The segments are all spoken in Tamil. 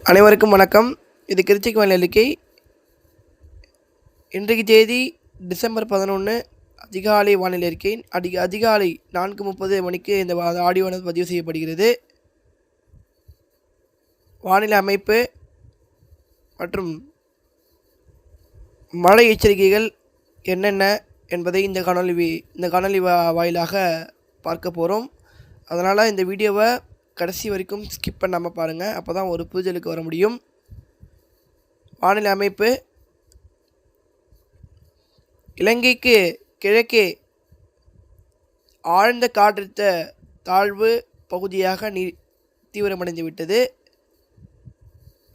அனைவருக்கும் வணக்கம். இது கிருச்சிக் வானிலை அறிக்கை. இன்றைக்கு தேதி டிசம்பர் 11 அதிகாலை வானிலை அறிக்கை. அதிகாலை 4:30 மணிக்கு இந்த ஆடியோவானது பதிவு செய்யப்படுகிறது. வானிலை அமைப்பு மற்றும் மழை எச்சரிக்கைகள் என்னென்ன என்பதை இந்த காணொலி வாயிலாக பார்க்க போகிறோம். அதனால் இந்த வீடியோவை கடைசி வரைக்கும் ஸ்கிப் பண்ணாமல் பாருங்கள். அப்போ தான் ஒரு புரிதலுக்கு வர முடியும். வானிலை அமைப்பு: இலங்கைக்கு கிழக்கே ஆழ்ந்த காற்றழுத்த தாழ்வு பகுதியாக தீவிரமடைந்து விட்டது.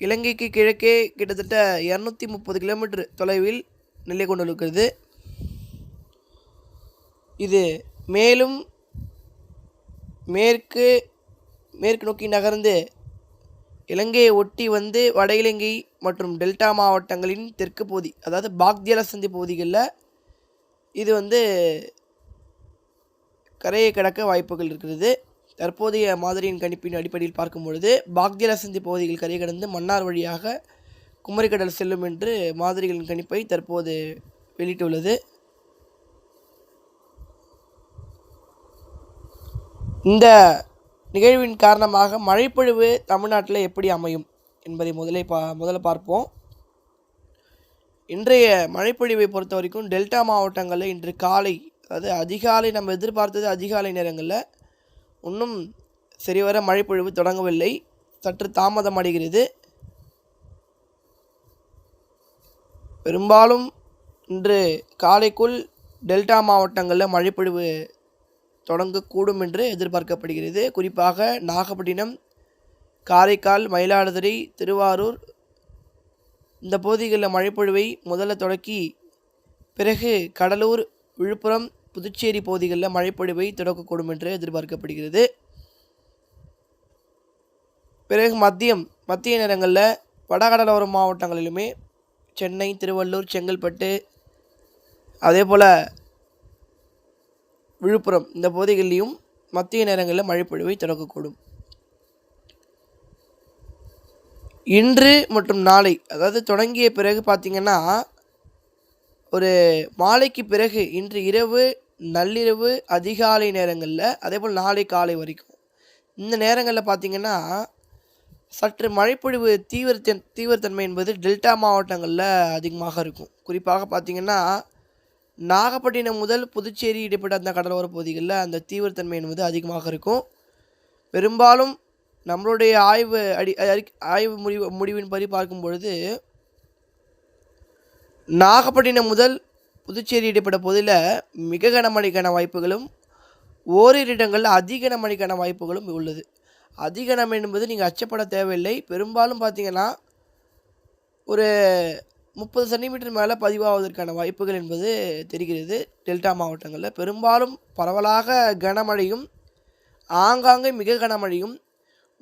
இலங்கைக்கு கிழக்கே கிட்டத்தட்ட 230 கிலோமீட்டர் தொலைவில் நிலை கொண்டிருக்கிறது. இது மேலும் மேற்கு நோக்கி நகர்ந்து இலங்கையை ஒட்டி வந்து வட இலங்கை மற்றும் டெல்டா மாவட்டங்களின் தெற்கு பகுதி, அதாவது பாக்தியலசந்தி பகுதிகளில் இது கரையை கடக்க வாய்ப்புகள் இருக்கிறது. தற்போதைய மாதிரியின் கணிப்பின் அடிப்படையில் பார்க்கும் பொழுது பாக்தியலசந்தி பகுதிகள் கரையை கடந்து மன்னார் வழியாக குமரிக்கடல் செல்லும் என்று மாதிரிகளின் கணிப்பை தற்போது வெளியிட்டுள்ளது. இந்த நிகழ்வின் காரணமாக மழைப்பொழிவு தமிழ்நாட்டில் எப்படி அமையும் என்பதை முதல்ல பார்ப்போம். இன்றைய மழைப்பொழிவை பொறுத்த வரைக்கும் டெல்டா மாவட்டங்களில் இன்று காலை, அதாவது அதிகாலை, நம்ம எதிர்பார்த்தது அதிகாலை நேரங்களில் இன்னும் சரிவர மழைப்பொழிவு தொடங்கவில்லை, சற்று தாமதம் அடைகிறது. பெரும்பாலும் இன்று காலைக்குள் டெல்டா மாவட்டங்களில் மழைப்பொழிவு தொடங்கக்கூடும் என்று எதிர்பார்க்கப்படுகிறது. குறிப்பாக நாகப்பட்டினம், காரைக்கால், மயிலாடுதுறை, திருவாரூர் இந்த பகுதிகளில் மழைப்பொழிவை முதல்ல தொடக்கி பிறகு கடலூர், விழுப்புரம், புதுச்சேரி பகுதிகளில் மழைப்பொழிவை தொடக்கக்கூடும் என்று எதிர்பார்க்கப்படுகிறது. பிறகு மத்திய நேரங்களில் வடகடலோர மாவட்டங்களிலுமே சென்னை, திருவள்ளூர், செங்கல்பட்டு, அதே போல் விழுப்புரம் இந்த பகுதிகளிலும் மத்திய நேரங்களில் மழைப்பொழிவை தொடக்கக்கூடும். இன்று மற்றும் நாளை, அதாவது தொடங்கிய பிறகு பார்த்திங்கன்னா ஒரு மாலைக்கு பிறகு இன்று இரவு, நள்ளிரவு, அதிகாலை நேரங்களில், அதே போல் நாளை காலை வரைக்கும் இந்த நேரங்களில் பார்த்திங்கன்னா சற்று மழைப்பொழிவு தீவிரத்தன்மை என்பது டெல்டா மாவட்டங்களில் அதிகமாக இருக்கும். குறிப்பாக பார்த்திங்கன்னா நாகப்பட்டினம் முதல் புதுச்சேரி இடைப்பட்ட அந்த கடலோர பகுதிகளில் அந்த தீவிரத்தன்மை என்பது அதிகமாக இருக்கும். பெரும்பாலும் நம்மளுடைய ஆய்வு முடிவின்படி பார்க்கும் பொழுது நாகப்பட்டினம் முதல் புதுச்சேரி இடைப்பட்ட பகுதியில் மிக கனமழைக்கான வாய்ப்புகளும், ஓரிரு இடங்களில் அதிக கனமழைக்கான வாய்ப்புகளும் உள்ளது. அதிக கனமழை என்பது நீங்கள் அச்சப்பட தேவையில்லை. பெரும்பாலும் பார்த்திங்கன்னா ஒரு 30 சென்டிமீட்டர் மேலே பதிவாவதற்கான வாய்ப்புகள் என்பது தெரிகிறது. டெல்டா மாவட்டங்களில் பெரும்பாலும் பரவலாக கனமழையும், ஆங்காங்கே மிக கனமழையும்,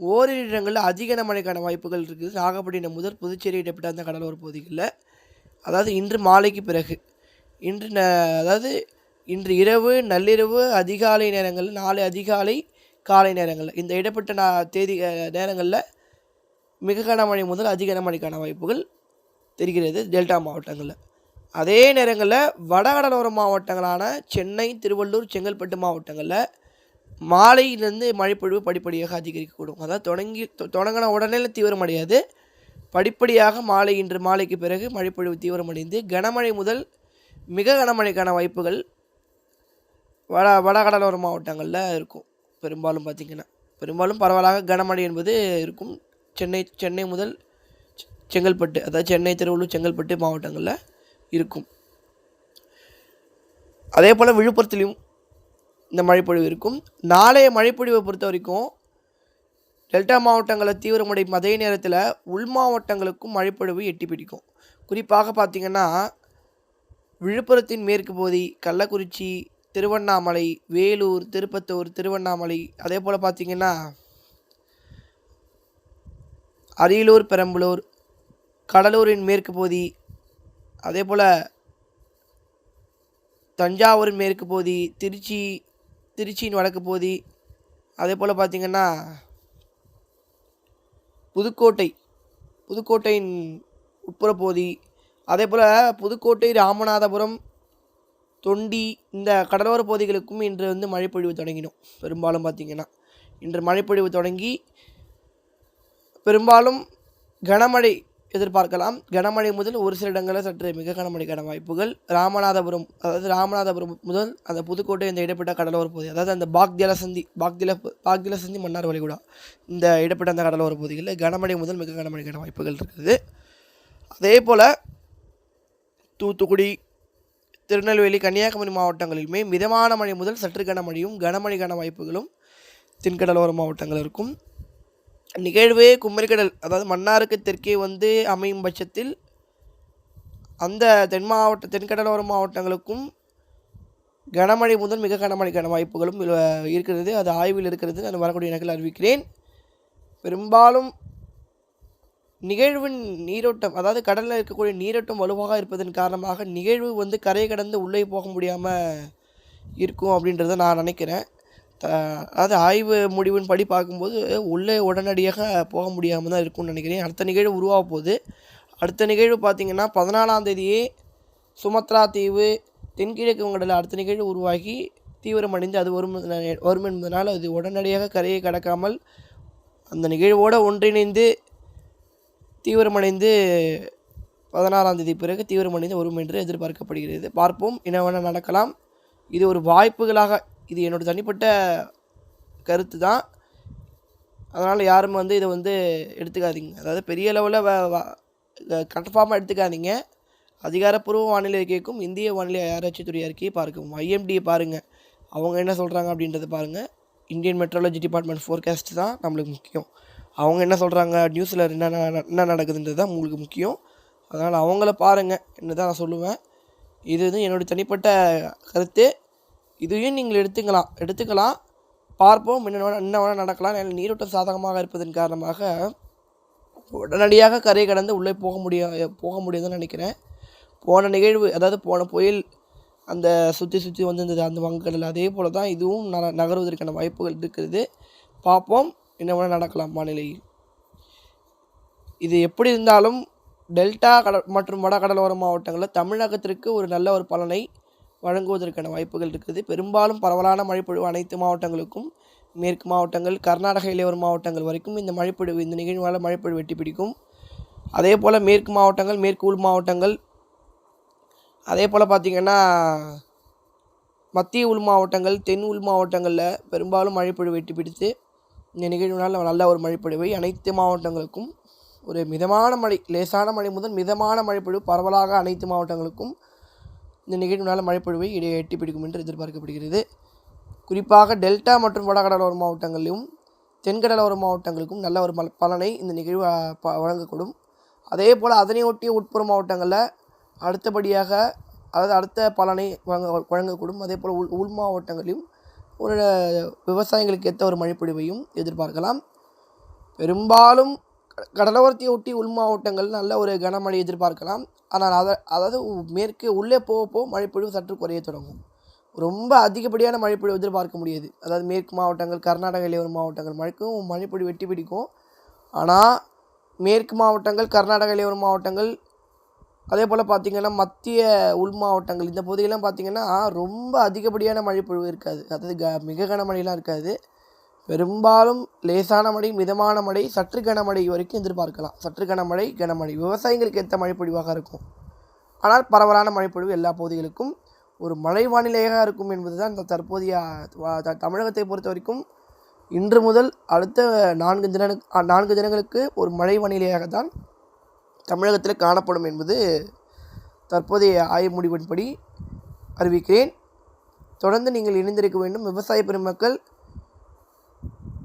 ஓரிரு இடங்களில் அதிக கனமழைக்கான வாய்ப்புகள் இருக்குது. நாகப்பட்டினம் முதல் புதுச்சேரி இடைப்பட்ட அந்த கடலோர பகுதிகளில், அதாவது இன்று மாலைக்கு பிறகு, இன்று இரவு, நள்ளிரவு, அதிகாலை நேரங்களில், நாளை அதிகாலை, காலை நேரங்களில், இந்த இடைப்பட்ட நேரங்களில் மிக கனமழை முதல் அதிக கனமழைக்கான வாய்ப்புகள் தெரிகிறது டெல்டா மாவட்டங்களில். அதே நேரங்களில் வடகடலோர மாவட்டங்களான சென்னை, திருவள்ளூர், செங்கல்பட்டு மாவட்டங்களில் மாலையிலிருந்து மழைப்பொழிவு படிப்படியாக அதிகரிக்கக்கூடும். அதாவது தொடங்கின உடனே தீவிரமடையாது, படிப்படியாக இன்று மாலைக்கு பிறகு மழைப்பொழிவு தீவிரமடைந்து கனமழை முதல் மிக கனமழைக்கான வாய்ப்புகள் வடகடலோர மாவட்டங்களில் இருக்கும். பெரும்பாலும் பரவலாக கனமழை என்பது இருக்கும். சென்னை முதல் செங்கல்பட்டு, அதாவது சென்னை, திருவள்ளூர், செங்கல்பட்டு மாவட்டங்களில் இருக்கும். அதே போல் விழுப்புரத்திலையும் இந்த மழைப்பொழிவு இருக்கும். நாளைய மழைப்பொழிவை பொறுத்த வரைக்கும் டெல்டா மாவட்டங்களில் தீவிரமடையும் அதே நேரத்தில் உள் மாவட்டங்களுக்கும் மழைப்பொழிவு எட்டி பிடிக்கும். குறிப்பாக பார்த்திங்கன்னா விழுப்புரத்தின் மேற்கு பகுதி, கள்ளக்குறிச்சி, திருவண்ணாமலை, வேலூர், திருப்பத்தூர், திருவண்ணாமலை, அதே போல் பார்த்திங்கன்னா அரியலூர், பெரம்பலூர், கடலூரின் மேற்கு பகுதி, அதே போல் தஞ்சாவூரின் மேற்கு பகுதி, திருச்சியின் வடக்கு பகுதி, அதே போல் பார்த்திங்கன்னா புதுக்கோட்டை, புதுக்கோட்டையின் உட்புற பகுதி, அதே போல் புதுக்கோட்டை, ராமநாதபுரம், தொண்டி இந்த கடலோர பகுதிகளுக்கும் இன்று வந்து மழைப்பொழிவு தொடங்கினோம். பெரும்பாலும் பார்த்திங்கன்னா இன்று மழைப்பொழிவு தொடங்கி பெரும்பாலும் கனமழை எதிர்பார்க்கலாம். கனமழை முதல் ஒரு சில இடங்களில் சற்று மிக கனமழைக்கான வாய்ப்புகள். ராமநாதபுரம் முதல் அந்த புதுக்கோட்டை இந்த இடைப்பட்ட கடலோர பகுதி, அதாவது அந்த பாக்தில சந்தி மன்னார் வளைகுடா இந்த இடைப்பட்ட அந்த கடலோர பகுதிகளில் கனமழை முதல் மிக கனமழைக்கான வாய்ப்புகள் இருக்குது. அதே போல் தூத்துக்குடி, திருநெல்வேலி, கன்னியாகுமரி மாவட்டங்களிலுமே மிதமான மழை முதல் சற்று கனமழையும் கனமழைக்கான வாய்ப்புகளும் தென்கடலோர மாவட்டங்கள் இருக்கும். நிகழ்வே குமரிக்கடல், அதாவது மன்னாருக்கு தெற்கே வந்து அமையும் பட்சத்தில் அந்த தென்கடலோர மாவட்டங்களுக்கும் கனமழை முதல் மிக கனமழைக்கான வாய்ப்புகளும் இருக்கிறது. அது ஆய்வில் இருக்கிறது. நான் வரக்கூடிய எனக்கு அறிவிக்கிறேன். பெரும்பாலும் நிகழ்வின் நீரோட்டம், அதாவது கடலில் இருக்கக்கூடிய நீரோட்டம் வலுவாக இருப்பதன் காரணமாக நிகழ்வு வந்து கரை கடந்து உள்ளே போக முடியாமல் இருக்கும் அப்படின்றத நான் நினைக்கிறேன். அதாவது ஆய்வு முடிவின் படி பார்க்கும்போது உள்ளே உடனடியாக போக முடியாமல் தான் இருக்கும்னு நினைக்கிறேன். அடுத்த நிகழ்வு உருவாக போகுது. அடுத்த நிகழ்வு பார்த்திங்கன்னா 14ஆம் தேதியே சுமத்ரா தீவு, தென்கிழக்கு வங்கடலில் அடுத்த நிகழ்வு உருவாகி தீவிரமடைந்து அது வரும் என்பதனால் அது உடனடியாக கரையை கடக்காமல் அந்த நிகழ்வோடு ஒன்றிணைந்து தீவிரமடைந்து 16ஆம் தேதி பிறகு தீவிரமடைந்து வரும் என்று எதிர்பார்க்கப்படுகிறது. பார்ப்போம், என்ன வேணால் நடக்கலாம். இது ஒரு வாய்ப்புகளாக, இது என்னோடய தனிப்பட்ட கருத்து தான். அதனால் யாரும் வந்து இதை வந்து எடுத்துக்காதீங்க. அதாவது பெரிய லெவலில் கன்ஃபார்மாக எடுத்துக்காதீங்க. அதிகாரப்பூர்வ வானிலை அறிக்கைக்கும் இந்திய வானிலை ஆராய்ச்சித்துறை அறிக்கையை பார்க்கவும். ஐஎம்டியை பாருங்கள், அவங்க என்ன சொல்கிறாங்க அப்படின்றத பாருங்கள். இந்தியன் மெட்ரோலஜி டிபார்ட்மெண்ட் ஃபோர்காஸ்ட் தான் நம்மளுக்கு முக்கியம். அவங்க என்ன சொல்கிறாங்க, நியூஸில் என்ன நடக்குதுன்றது தான் உங்களுக்கு முக்கியம். அதனால் அவங்கள பாருங்கள் என்ன தான் நான் சொல்லுவேன். இது வந்து என்னுடைய தனிப்பட்ட கருத்து. இதையும் நீங்கள் எடுத்துக்கலாம். பார்ப்போம், என்ன வேணால் நடக்கலாம். நீரோட்டம் சாதகமாக இருப்பதன் காரணமாக உடனடியாக கரை கடந்து உள்ளே போக முடியாதுன்னு நினைக்கிறேன். போன நிகழ்வு, அதாவது போன புயல் அந்த சுற்றி வந்திருந்தது அந்த வங்கக்கடல், அதே போல் தான் இதுவும் நகருவதற்கான வாய்ப்புகள் இருக்கிறது. பார்ப்போம், என்ன வேணால் நடக்கலாம் வானிலையில். இது எப்படி இருந்தாலும் டெல்டா மற்றும் வட கடலோர மாவட்டங்களில் தமிழகத்திற்கு ஒரு நல்ல ஒரு பலனை வழங்குவதற்கான வாய்ப்புகள் இருக்குது. பெரும்பாலும் பரவலான மழைப்பொழிவு அனைத்து மாவட்டங்களுக்கும், மேற்கு மாவட்டங்கள், கர்நாடக இளையோர் மாவட்டங்கள் வரைக்கும் இந்த நிகழ்வால் மழைப்பொழிவு வெட்டி பிடிக்கும். அதே போல் மேற்கு மாவட்டங்கள், மேற்கு உள் மாவட்டங்கள், அதே போல் பார்த்திங்கன்னா மத்திய உள் மாவட்டங்கள், தென் உள் மாவட்டங்களில் பெரும்பாலும் மழைப்பொழிவு வெட்டி பிடித்து இந்த நிகழ்வினால் நல்ல ஒரு மழைப்பொழிவை அனைத்து மாவட்டங்களுக்கும் ஒரு மிதமான மழை, லேசான மழை முதல் மிதமான மழைப்பொழிவு பரவலாக அனைத்து மாவட்டங்களுக்கும் இந்த நிகழ்வினால் மழைப்பொழிவை எட்டி பிடிக்கும் என்று எதிர்பார்க்கப்படுகிறது. குறிப்பாக டெல்டா மற்றும் வடகடலோர மாவட்டங்களிலும் தென்கடலோர மாவட்டங்களுக்கும் நல்ல ஒரு பலனை இந்த நிகழ்வு வழங்கக்கூடும். அதே போல் அதனை ஒட்டிய உட்புற மாவட்டங்களில் அடுத்தபடியாக, அதாவது அடுத்த பலனை வழங்கக்கூடும். அதே போல் உள் மாவட்டங்களிலும் ஒரு விவசாயிகளுக்கு ஏற்ற ஒரு மழைப்பொழிவையும் எதிர்பார்க்கலாம். பெரும்பாலும் கடலோரத்தை ஒட்டி உள் மாவட்டங்கள் நல்ல ஒரு கனமழை எதிர்பார்க்கலாம். ஆனால் அதாவது மேற்கு உள்ளே போக மழைப்பொழிவு சற்று குறைய தொடங்கும். ரொம்ப அதிகப்படியான மழைப்பொழிவு எதிர்பார்க்க முடியாது. அதாவது மேற்கு மாவட்டங்கள், கர்நாடக இளையோர் மாவட்டங்கள் மழைப்பொழிவு வெட்டி பிடிக்கும். ஆனால் மேற்கு மாவட்டங்கள், கர்நாடக இளையோர் மாவட்டங்கள், அதே போல் பார்த்திங்கன்னா மத்திய உள் மாவட்டங்கள், இந்த பகுதியெல்லாம் பார்த்திங்கன்னா ரொம்ப அதிகப்படியான மழைப்பொழிவு இருக்காது. அதாவது மிக கனமழையெலாம் இருக்காது. பெரும்பாலும் லேசான மழை, மிதமான மழை, சற்று கனமழை வரைக்கும் எதிர்பார்க்கலாம். சற்று கனமழை விவசாயிகளுக்கு ஏற்ற மழைப்பொழிவாக இருக்கும். ஆனால் பரவலான மழைப்பொழிவு எல்லா பகுதிகளுக்கும் ஒரு மழை வானிலையாக இருக்கும் என்பது தான் இந்த தற்போதைய தமிழகத்தை பொறுத்த வரைக்கும் இன்று முதல் அடுத்த 4 தினங்களுக்கு ஒரு மழை வானிலையாகத்தான் தமிழகத்தில் காணப்படும் என்பது தற்போதைய ஆய்வு முடிவின்படி அறிவிக்கிறேன். தொடர்ந்து நீங்கள் இணைந்திருக்க வேண்டும். விவசாய பெருமக்கள்,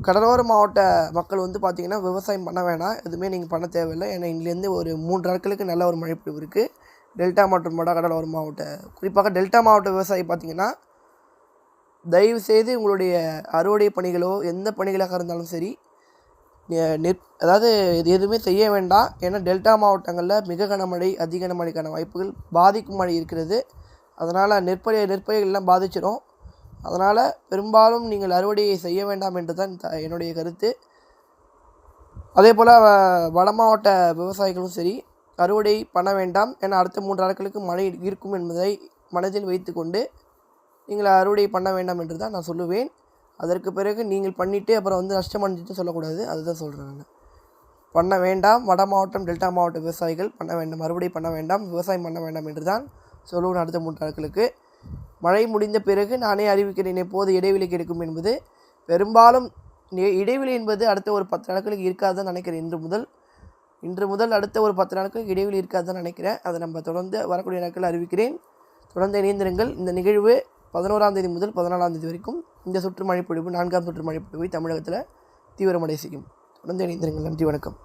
கடலோர மாவட்ட மக்கள் வந்து பார்த்திங்கன்னா விவசாயம் பண்ண வேணாம், எதுவுமே நீங்கள் பண்ண தேவையில்லை. ஏன்னா இங்கிலேருந்து ஒரு 3 நாட்களுக்கு நல்ல ஒரு மழைப்பொழிவு இருக்குது. டெல்டா மற்றும் வட கடலோர மாவட்ட, குறிப்பாக டெல்டா மாவட்ட விவசாயி பார்த்திங்கன்னா தயவுசெய்து உங்களுடைய அறுவடை பணிகளோ எந்த பணிகளாக இருந்தாலும் சரி, அதாவது இது எதுவுமே செய்ய வேண்டாம். ஏன்னா டெல்டா மாவட்டங்களில் மிக கனமழை, அதிக கனமழைக்கான வாய்ப்புகள், பாதிக்கும் மழை இருக்கிறது. அதனால் நெற்பயிர்கள்லாம் பாதிச்சிடும். அதனால் பெரும்பாலும் நீங்கள் அறுவடையை செய்ய வேண்டாம் என்று தான் என்னுடைய கருத்து. அதே போல் வட மாவட்ட விவசாயிகளும் சரி அறுவடை பண்ண வேண்டாம், ஏன்னா அடுத்த 3 நாட்களுக்கு மழை இருக்கும் என்பதை மனதில் வைத்து கொண்டு நீங்கள் அறுவடை பண்ண வேண்டாம் என்று தான் நான் சொல்லுவேன். அதற்கு பிறகு நீங்கள் பண்ணிவிட்டு அப்புறம் நஷ்டம் அடைஞ்சிட்டு சொல்லக்கூடாது. அதுதான் சொல்கிறேன் நான். பண்ண வேண்டாம், வட மாவட்டம் டெல்டா மாவட்ட விவசாயிகள் பண்ண வேண்டாம், அறுவடை பண்ண வேண்டாம், விவசாயம் பண்ண வேண்டாம் என்று தான் சொல்லுவேன். அடுத்த 3 நாட்களுக்கு மழை முடிந்த பிறகு நானே அறிவிக்கிறேன் எப்போது இடைவெளி கிடைக்கும் என்பது. பெரும்பாலும் இடைவெளி என்பது அடுத்த ஒரு 10 நாட்களுக்கு இருக்காதுன்னு நினைக்கிறேன். இன்று முதல் அடுத்த ஒரு 10 நாட்களுக்கு இடைவெளி இருக்காதுன்னு நினைக்கிறேன். அதை நம்ம தொடர்ந்து வரக்கூடிய நாட்களில் அறிவிக்கிறேன். தொடர்ந்து இணைந்திருங்கள். இந்த நிகழ்வு 11ஆம் தேதி முதல் 14ஆம் தேதி வரைக்கும் இந்த சுற்று மழைப்பொழிவு 4ஆம் சுற்று மழைப்பொழிவை தமிழகத்தில் தீவிரமடை செய்யும். தொடர்ந்து இணைந்திருங்கள். நன்றி, வணக்கம்.